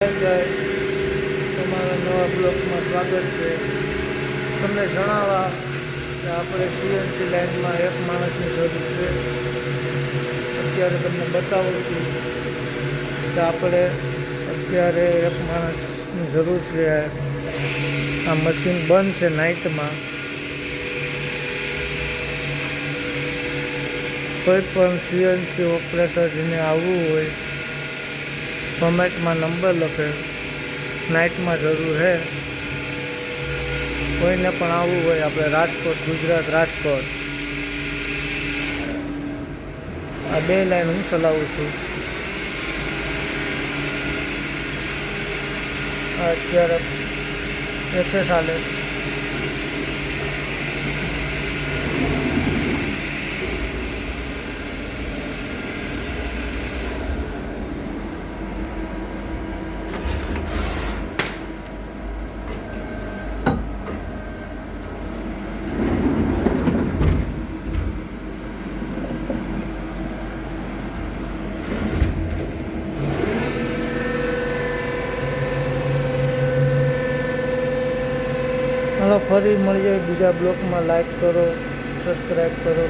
તમારા નવા બ્લોગમાં સ્વાગત છે. તમને જણાવવા કે આપણે સીએનસી લાઇનમાં એક માણસની જરૂર છે. અત્યારે તમને બતાવું છું કે આપણે અત્યારે એક માણસની જરૂર છે. આ મશીન બંધ છે નાઇટમાં. કોઈ પણ સીએનસી ઓપરેટર જેને આવવું હોય કોમેન્ટમાં નંબર લખે. નાઇટમાં જરૂર છે. કોઈને પણ આવવું હોય આપણે રાજકોટ, ગુજરાત રાજકોટ. આ 2 લાઈન હું ચલાવું છું. અત્યારે એક્સેસ હાલે. હાલો ફરી મળીએ બીજા બ્લોગમાં. લાઈક કરો, સબસ્ક્રાઈબ કરો.